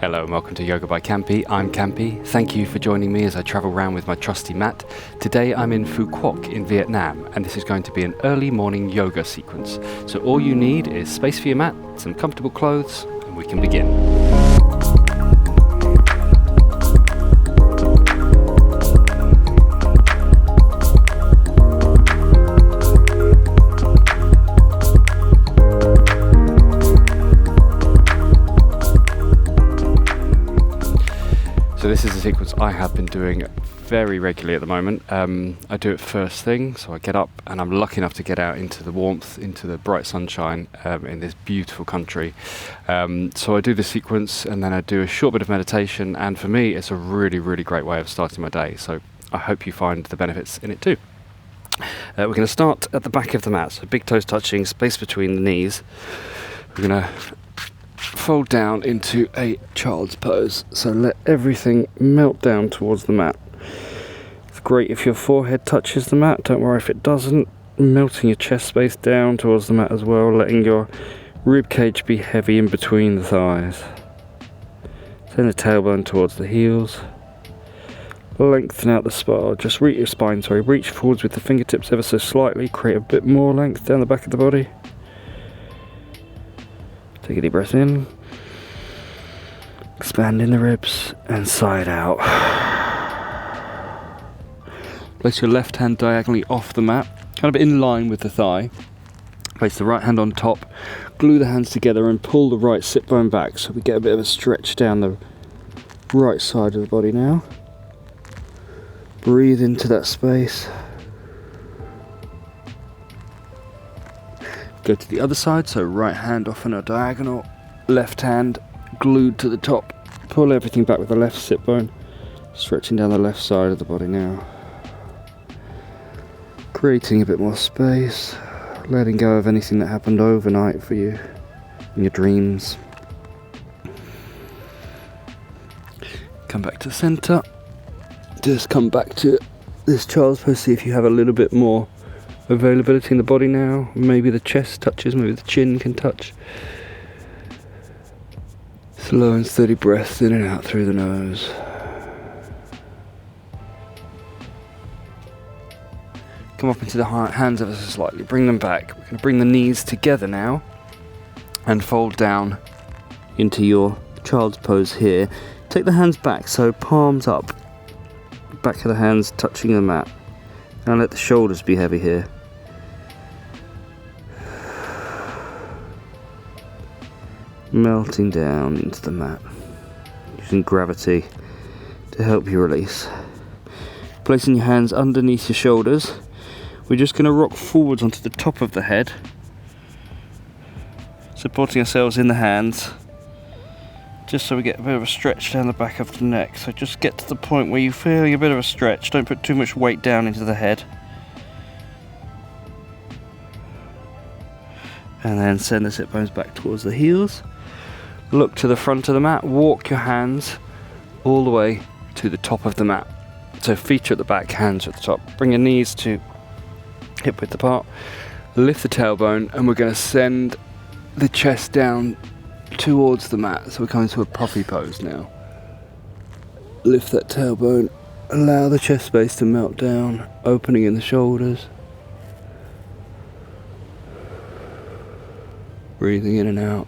Hello and welcome to Yoga by Campy. I'm Campy. Thank you for joining me as I travel around with my trusty mat. Today I'm in Phu Quoc in Vietnam, and this is going to be an early morning yoga sequence. So all you need is space for your mat, some comfortable clothes, and we can begin. So this is a sequence I have been doing very regularly at the moment. I do it first thing, so I get up and I'm lucky enough to get out into the warmth, into the bright sunshine in this beautiful country. So I do this sequence and then I do a short bit of meditation, and for me it's a really, really great way of starting my day. So I hope you find the benefits in it too. We're going to start at the back of the mat, so big toes touching, space between the knees. We're going to fold down into a child's pose, so let everything melt down towards the mat. It's great if your forehead touches the mat, don't worry if it doesn't. Melting your chest space down towards the mat as well, letting your rib cage be heavy in between the thighs. Send the tailbone towards the heels. Lengthen out the spine, just reach your spine, reach forwards with the fingertips ever so slightly, create a bit more length down the back of the body. Take a deep breath in, expanding the ribs, and side out. Place your left hand diagonally off the mat, kind of in line with the thigh. Place the right hand on top, glue the hands together and pull the right sit bone back so we get a bit of a stretch down the right side of the body now. Breathe into that space. Go to the other side, so right hand off on a diagonal, left hand glued to the top. Pull everything back with the left sit bone, stretching down the left side of the body now. Creating a bit more space, letting go of anything that happened overnight for you in your dreams. Come back to center. Just come back to this child's pose, see if you have a little bit more availability in the body now. Maybe the chest touches, maybe the chin can touch. Slow and steady breaths in and out through the nose. Come up into the hands ever so slightly, bring them back. We're going to bring the knees together now and fold down into your child's pose here. Take the hands back, so palms up, back of the hands touching the mat, and let the shoulders be heavy here. Melting down into the mat, using gravity to help you release. Placing your hands underneath your shoulders, we're just going to rock forwards onto the top of the head, supporting ourselves in the hands, just so we get a bit of a stretch down the back of the neck. So just get to the point where you're feeling a bit of a stretch, don't put too much weight down into the head. And then send the sit bones back towards the heels. Look to the front of the mat, walk your hands all the way to the top of the mat. So feet are at the back, hands are at the top. Bring your knees to hip width apart. Lift the tailbone, and we're going to send the chest down towards the mat. So we're coming to a puppy pose now. Lift that tailbone, allow the chest space to melt down, opening in the shoulders. Breathing in and out.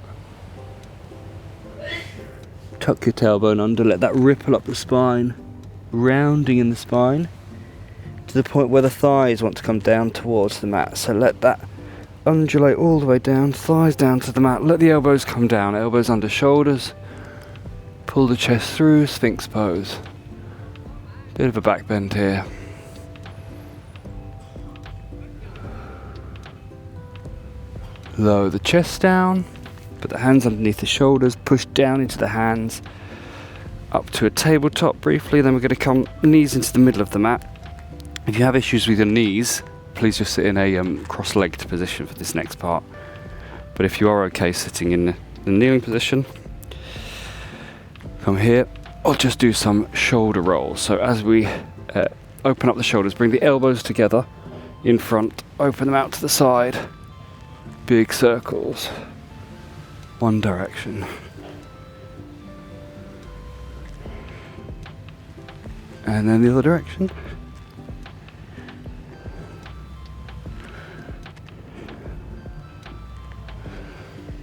Tuck your tailbone under, let that ripple up the spine, rounding in the spine to the point where the thighs want to come down towards the mat. So let that undulate all the way down, thighs down to the mat. Let the elbows come down, elbows under shoulders. Pull the chest through, Sphinx pose. Bit of a back bend here. Lower the chest down, put the hands underneath the shoulders, push down into the hands, up to a tabletop briefly, then we're going to come knees into the middle of the mat. If you have issues with your knees, please just sit in a cross-legged position for this next part. But if you are okay sitting in the kneeling position, come here, or just do some shoulder rolls. So as we open up the shoulders, bring the elbows together in front, open them out to the side, big circles, one direction. And then the other direction.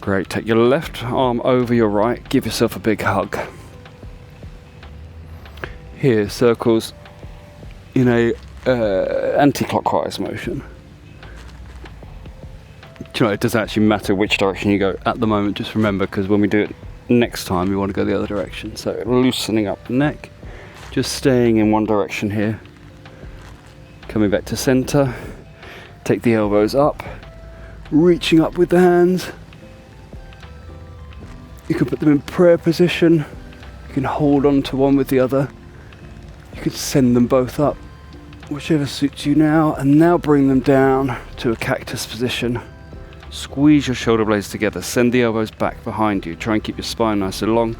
Great, take your left arm over your right, give yourself a big hug. Here, circles in a anti-clockwise motion. Do you know, it doesn't actually matter which direction you go at the moment, just remember, because when we do it next time, we want to go the other direction. So loosening up the neck, just staying in one direction here. Coming back to center, take the elbows up, reaching up with the hands. You can put them in prayer position, you can hold on to one with the other, you can send them both up, whichever suits you now, and now bring them down to a cactus position. Squeeze your shoulder blades together, send the elbows back behind you, try and keep your spine nice and long,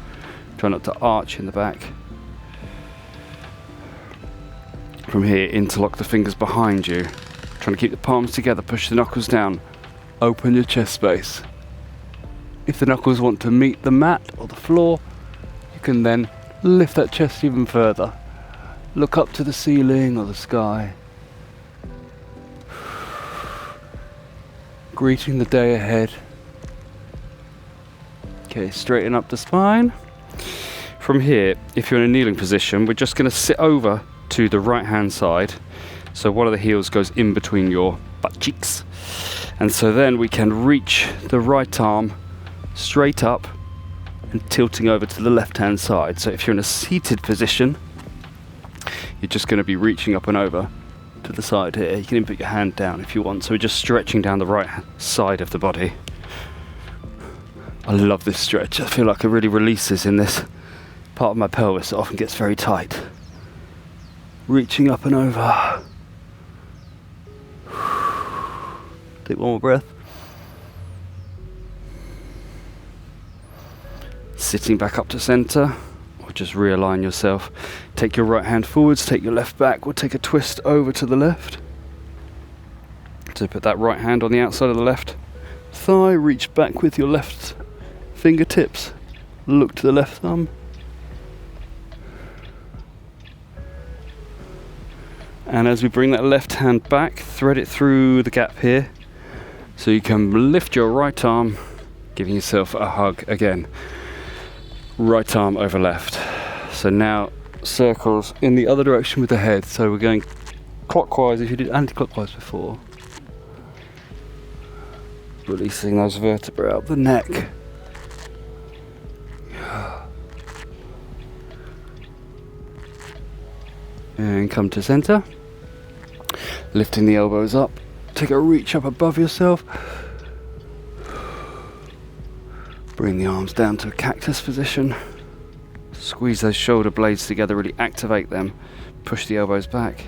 try not to arch in the back. From here, interlock the fingers behind you, trying to keep the palms together, push the knuckles down, open your chest space. If the knuckles want to meet the mat or the floor, you can then lift that chest even further. Look up to the ceiling or the sky. Greeting the day ahead. Okay, straighten up the spine. From here, if you're in a kneeling position, we're just going to sit over to the right hand side. So one of the heels goes in between your butt cheeks. And so then we can reach the right arm straight up and tilting over to the left hand side. So if you're in a seated position, you're just going to be reaching up and over to the side here. You can even put your hand down if you want. So we're just stretching down the right side of the body. I love this stretch. I feel like it really releases in this part of my pelvis that often gets very tight. Reaching up and over. Take one more breath. Sitting back up to center, or just realign yourself. Take your right hand forwards, take your left back, or take a twist over to the left. So put that right hand on the outside of the left thigh, reach back with your left fingertips, look to the left thumb. And as we bring that left hand back, thread it through the gap here, so you can lift your right arm, giving yourself a hug again. Right arm over left. So now circles in the other direction with the head. So we're going clockwise if you did anti-clockwise before. Releasing those vertebrae up the neck. And come to center. Lifting the elbows up. Take a reach up above yourself. Bring the arms down to a cactus position. Squeeze those shoulder blades together, really activate them. Push the elbows back.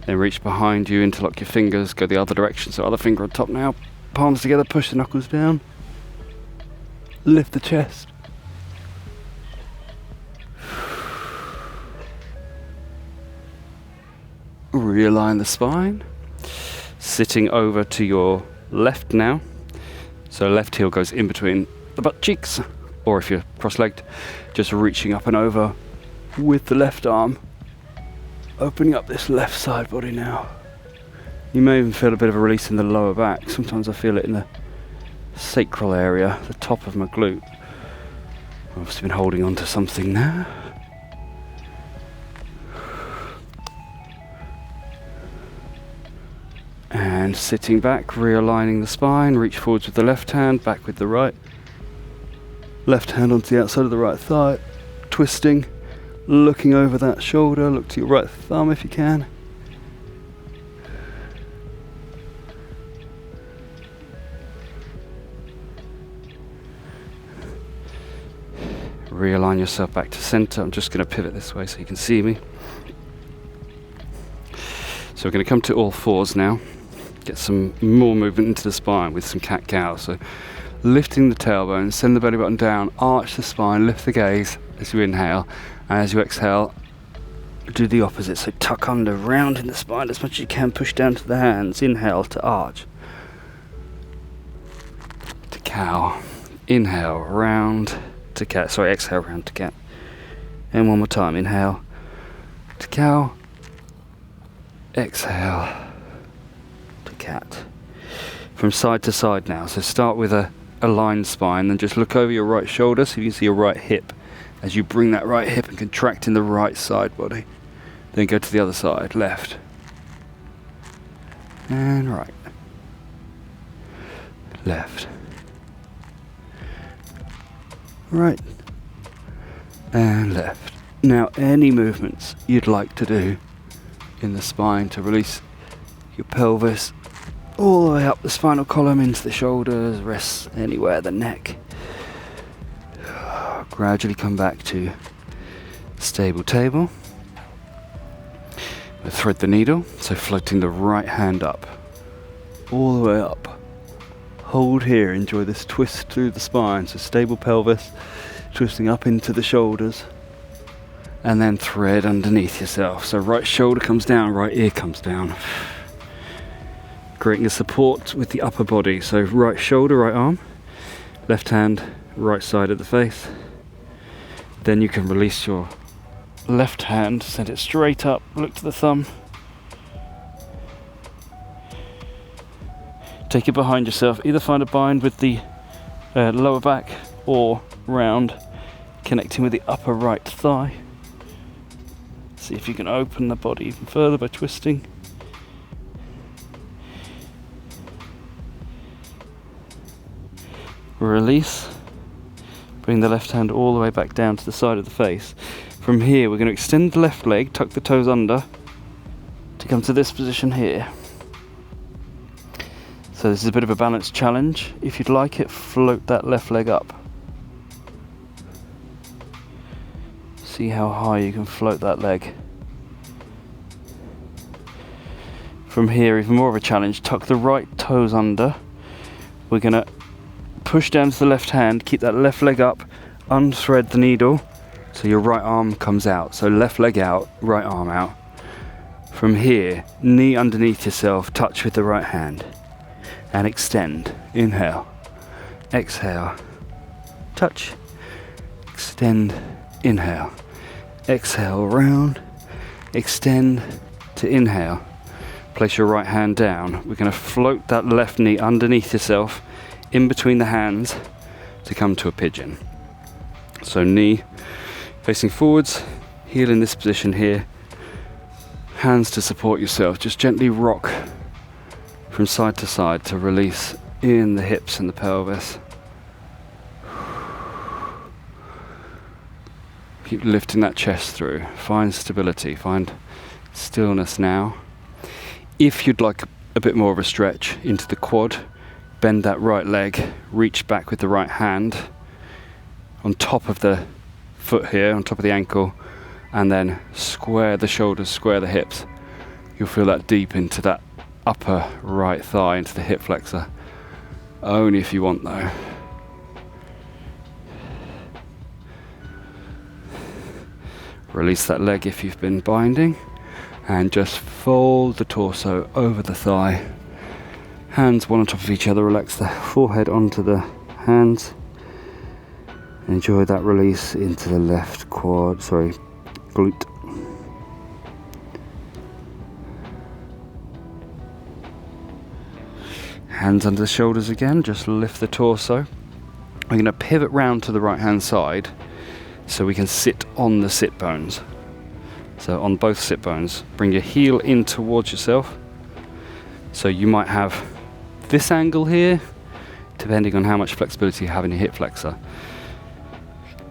Then reach behind you, interlock your fingers, go the other direction, so other finger on top now. Palms together, push the knuckles down. Lift the chest. Realign the spine. Sitting over to your left now. So left heel goes in between the butt cheeks, or if you're cross-legged, just reaching up and over with the left arm, opening up this left side body now. You may even feel a bit of a release in the lower back. Sometimes I feel it in the sacral area, the top of my glute. I've obviously been holding on to something there. And sitting back, realigning the spine, reach forwards with the left hand, back with the right. Left hand onto the outside of the right thigh, twisting, looking over that shoulder, look to your right thumb if you can. Realign yourself back to center. I'm just going to pivot this way so you can see me. So we're going to come to all fours now. Get some more movement into the spine with some cat-cow. So lifting the tailbone, send the belly button down, arch the spine, lift the gaze as you inhale. And as you exhale, do the opposite. So tuck under, round in the spine as much as you can, push down to the hands. Inhale to arch. To cow. Inhale, round to cat. Sorry, exhale, round to cat. And one more time, inhale. to cow, exhale to cat. From side to side now, so start with a aligned spine, then just look over your right shoulder so you can see your right hip as you bring that right hip and contract in the right side body. Then go to the other side, left and right, left, right and left. Now any movements you'd like to do in the spine to release your pelvis all the way up the spinal column into the shoulders, rest anywhere, the neck. Gradually come back to stable table. We'll thread the needle, so floating the right hand up, all the way up. Hold here, enjoy this twist through the spine, so stable pelvis, twisting up into the shoulders, and then thread underneath yourself. So right shoulder comes down, right ear comes down. Creating a support with the upper body, so right shoulder, right arm, left hand, right side of the face. Then you can release your left hand, send it straight up, look to the thumb. Take it behind yourself, either find a bind with the lower back or round, connecting with the upper right thigh. See if you can open the body even further by twisting. Release. Bring the left hand all the way back down to the side of the face. From here, we're going to extend the left leg, tuck the toes under, to come to this position here. So this is a bit of a balance challenge. If you'd like it, float that left leg up. See how high you can float that leg. From here, even more of a challenge, tuck the right toes under. We're going to push down to the left hand, keep that left leg up, unthread the needle so your right arm comes out. So left leg out, right arm out. From here, knee underneath yourself, touch with the right hand and extend. Inhale, exhale, touch, extend, inhale, exhale, round, extend to inhale. Place your right hand down. We're going to float that left knee underneath yourself, in between the hands, to come to a pigeon. So knee facing forwards, heel in this position here, hands to support yourself. Just gently rock from side to side to release in the hips and the pelvis. Keep lifting that chest through. Find stability, find stillness now. If you'd like a bit more of a stretch into the quad, bend that right leg, reach back with the right hand on top of the foot here, on top of the ankle, and then square the shoulders, square the hips. You'll feel that deep into that upper right thigh, into the hip flexor. Only if you want though. Release that leg if you've been binding, and just fold the torso over the thigh. Hands one on top of each other, relax the forehead onto the hands. Enjoy that release into the left glute. Hands under the shoulders again, just lift the torso. We're going to pivot round to the right hand side so we can sit on the sit bones. So on both sit bones, bring your heel in towards yourself. So you might have this angle here, depending on how much flexibility you have in your hip flexor.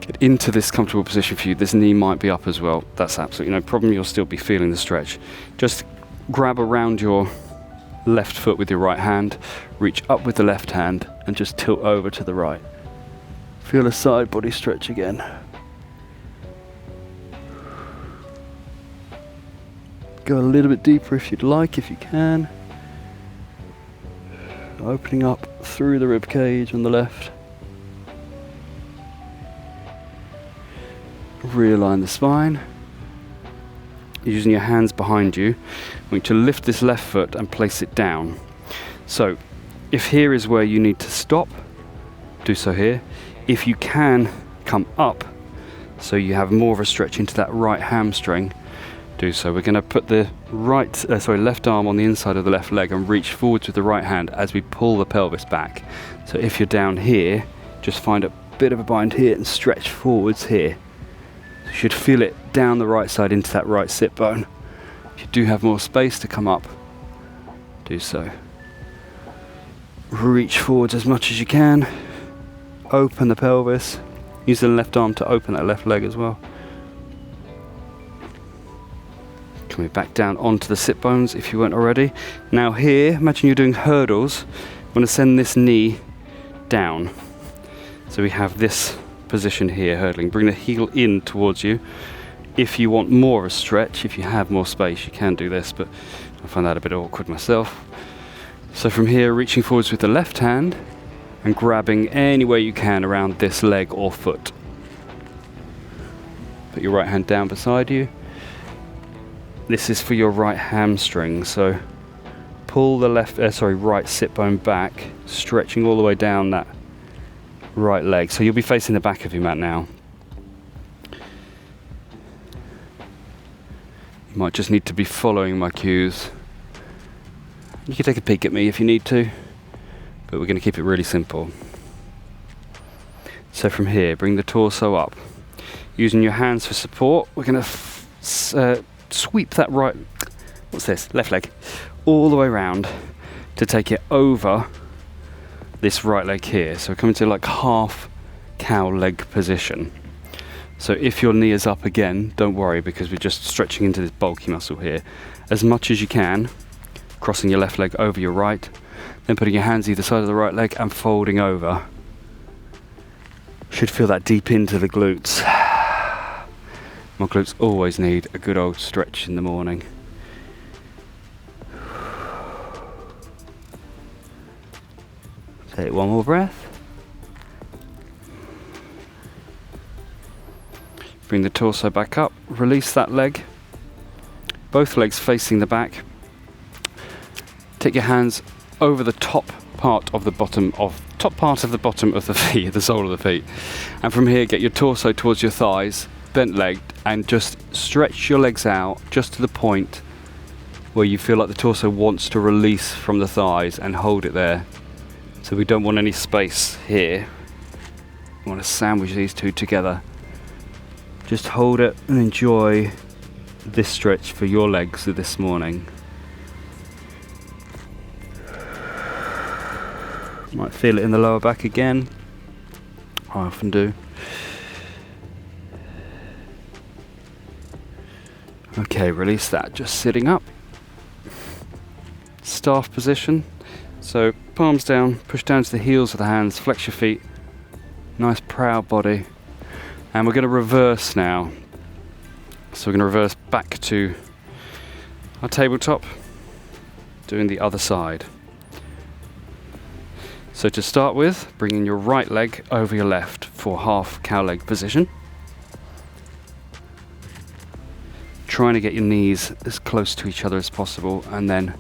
Get into this comfortable position for you. This knee might be up as well. That's absolutely no problem. You'll still be feeling the stretch. Just grab around your left foot with your right hand, reach up with the left hand, and just tilt over to the right. Feel a side body stretch again. Go a little bit deeper if you'd like, if you can. Opening up through the rib cage on the left. Realign the spine. Using your hands behind you, I'm going to lift this left foot and place it down. So, if here is where you need to stop, do so here. If you can, come up, so you have more of a stretch into that right hamstring, do so. We're going to put the left arm on the inside of the left leg and reach forwards with the right hand as we pull the pelvis back. So if you're down here, just find a bit of a bind here and stretch forwards here. You should feel it down the right side into that right sit bone. If you do have more space to come up, do so. Reach forwards as much as you can. Open the pelvis. Use the left arm to open that left leg as well. Coming back down onto the sit bones if you weren't already. Now here, imagine you're doing hurdles. I'm going to send this knee down. So we have this position here, hurdling. Bring the heel in towards you. If you want more of a stretch, if you have more space, you can do this, but I find that a bit awkward myself. So from here, reaching forwards with the left hand and grabbing anywhere you can around this leg or foot. Put your right hand down beside you. This is for your right hamstring, so pull the right sit bone back, stretching all the way down that right leg. So you'll be facing the back of your mat now. You might just need to be following my cues. You can take a peek at me if you need to, but we're going to keep it really simple. So from here, bring the torso up. Using your hands for support, we're going to sweep that left leg all the way around to take it over this right leg here. So we're coming to like half cow leg position. So if your knee is up again, don't worry, because we're just stretching into this bulky muscle here as much as you can, crossing your left leg over your right, then putting your hands either side of the right leg and folding over. Should feel that deep into the glutes. My glutes always need a good old stretch in the morning. Take one more breath. Bring the torso back up, release that leg. Both legs facing the back. Take your hands over the top part of the bottom of the feet, the sole of the feet. And from here, get your torso towards your thighs, bent legged, and just stretch your legs out just to the point where you feel like the torso wants to release from the thighs, and hold it there. So we don't want any space here. We want to sandwich these two together. Just hold it and enjoy this stretch for your legs this morning. Might feel it in the lower back again. I often do. Okay, release that. Just sitting up. Staff position. So palms down, push down to the heels of the hands, flex your feet. Nice proud body. And we're going to reverse now. So we're going to reverse back to our tabletop, doing the other side. So to start with, bringing your right leg over your left for half cow leg position. Trying to get your knees as close to each other as possible, and then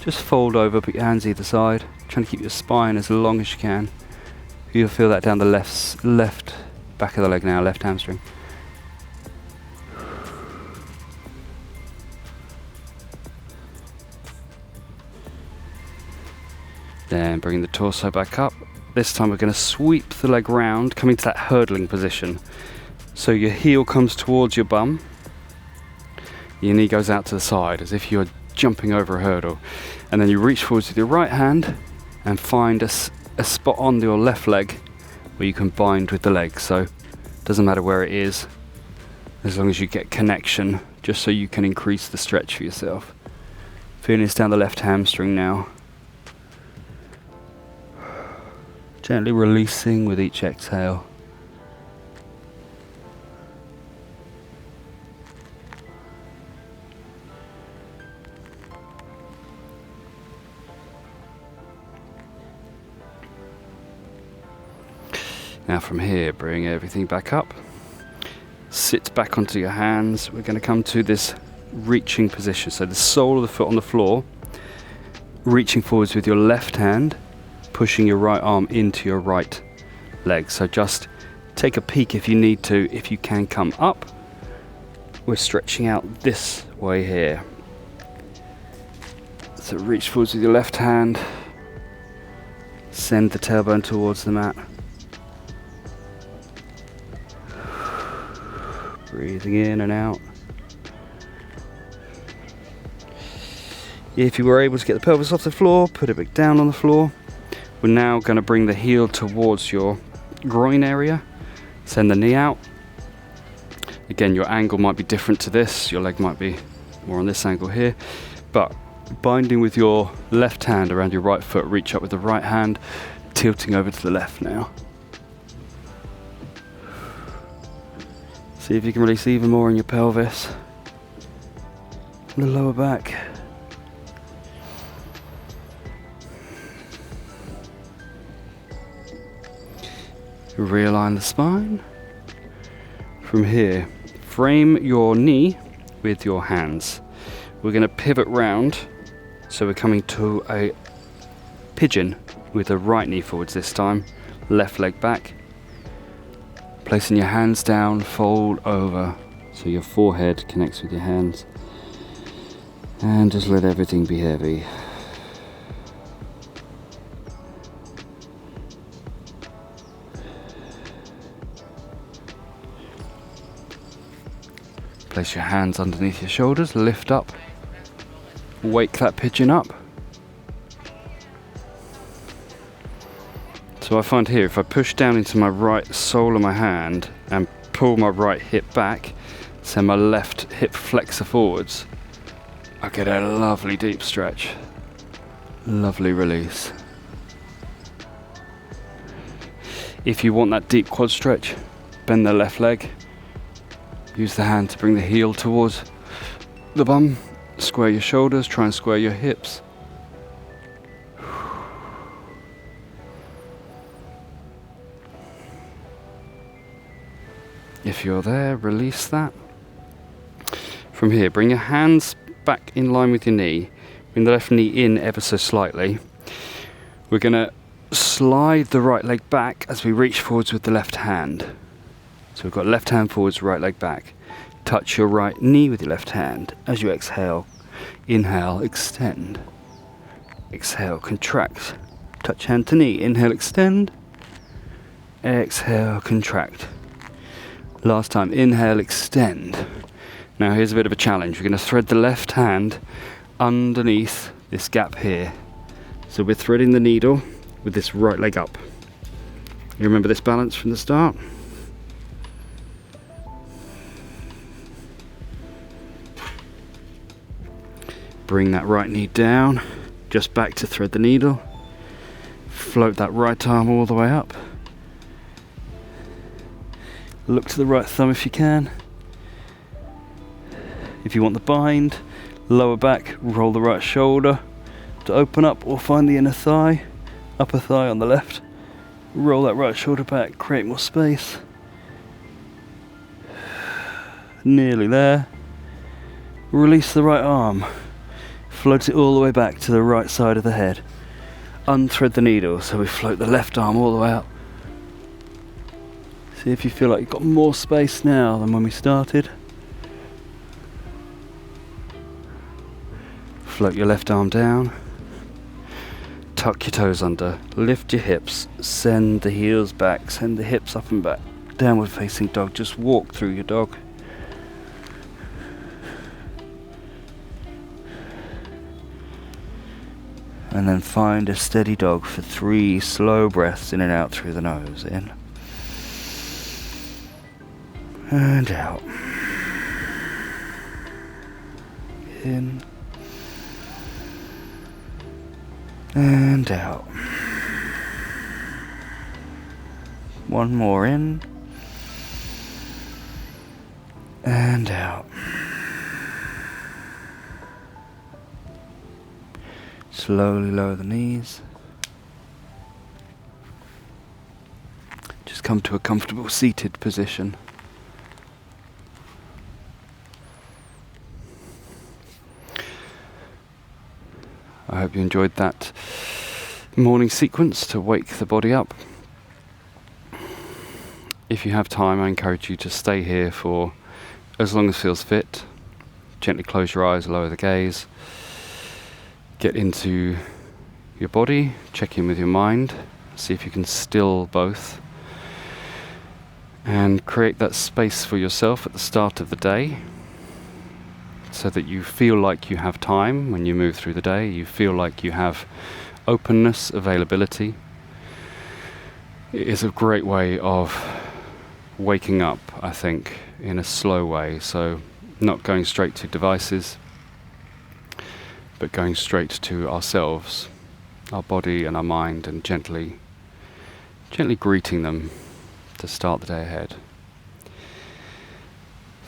just fold over, put your hands either side, trying to keep your spine as long as you can. You'll feel that down the left back of the leg now, left hamstring. Then bring the torso back up. This time we're going to sweep the leg round, coming to that hurdling position. So your heel comes towards your bum. Your knee goes out to the side as if you're jumping over a hurdle. And then you reach forwards with your right hand and find a spot on your left leg where you can bind with the leg. So it doesn't matter where it is, as long as you get connection, just so you can increase the stretch for yourself. Feeling this down the left hamstring now. Gently releasing with each exhale. Now from here, bring everything back up. Sit back onto your hands. We're going to come to this reaching position. So the sole of the foot on the floor, reaching forwards with your left hand, pushing your right arm into your right leg. So just take a peek if you need to. If you can come up, we're stretching out this way here. So reach forwards with your left hand, send the tailbone towards the mat. Breathing in and out. If you were able to get the pelvis off the floor, put it back down on the floor. We're now going to bring the heel towards your groin area. Send the knee out. Again, your angle might be different to this. Your leg might be more on this angle here. But binding with your left hand around your right foot, reach up with the right hand, tilting over to the left now. See if you can release even more in your pelvis, the lower back. Realign the spine. From here, frame your knee with your hands. We're going to pivot round, so we're coming to a pigeon with the right knee forwards this time, left leg back. Placing your hands down, fold over so your forehead connects with your hands, and just let everything be heavy. Place your hands underneath your shoulders, lift up, wake that pigeon up. So I find here, if I push down into my right sole of my hand and pull my right hip back, send my left hip flexor forwards, I get a lovely deep stretch, lovely release. If you want that deep quad stretch, bend the left leg. Use the hand to bring the heel towards the bum. Square your shoulders, try and square your hips. If you're there, release that. From here, bring your hands back in line with your knee. Bring the left knee in ever so slightly. We're going to slide the right leg back as we reach forwards with the left hand. So we've got left hand forwards, right leg back. Touch your right knee with your left hand. As you exhale, inhale, extend. Exhale, contract. Touch hand to knee. Inhale, extend. Exhale, contract. Last time, inhale, extend. Now here's a bit of a challenge. We're going to thread the left hand underneath this gap here. So we're threading the needle with this right leg up. You remember this balance from the start? Bring that right knee down, just back to thread the needle. Float that right arm all the way up. Look to the right thumb if you can. If you want the bind, lower back, roll the right shoulder to open up, or find the inner thigh, upper thigh on the left. Roll that right shoulder back, create more space. Nearly there. Release the right arm. Float it all the way back to the right side of the head. Unthread the needle, so we float the left arm all the way up. See if you feel like you've got more space now than when we started. Float your left arm down. Tuck your toes under. Lift your hips. Send the heels back. Send the hips up and back. Downward facing dog. Just walk through your dog. And then find a steady dog for 3 slow breaths in and out through the nose. In. And out. In. And out. One more in. And out. Slowly lower the knees. Just come to a comfortable seated position. I hope you enjoyed that morning sequence to wake the body up. If you have time, I encourage you to stay here for as long as feels fit. Gently close your eyes, lower the gaze. Get into your body, check in with your mind, see if you can still both. And create that space for yourself at the start of the day, so that you feel like you have time when you move through the day, you feel like you have openness, availability. It is a great way of waking up, I think, in a slow way. So not going straight to devices, but going straight to ourselves, our body and our mind, and gently greeting them to start the day ahead.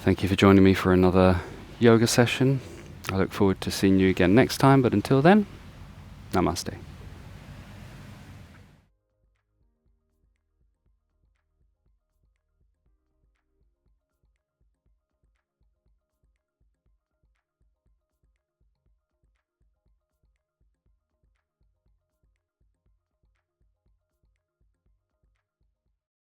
Thank you for joining me for another yoga session. I look forward to seeing you again next time, but until then, namaste.